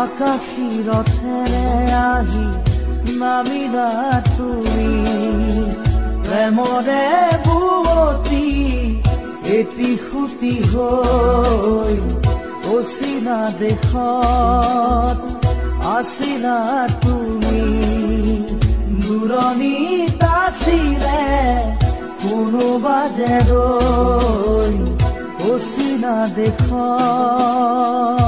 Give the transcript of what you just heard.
আকাশী ৰথেৰে আহি নামিলা তুমি প্ৰেমৰে বুৱতী এটি খুটি হৈ অচিনা দেশত আছিলা তুমি দূৰণিত আছিলে কোনোবা যে ৰৈ অচিনা দেশত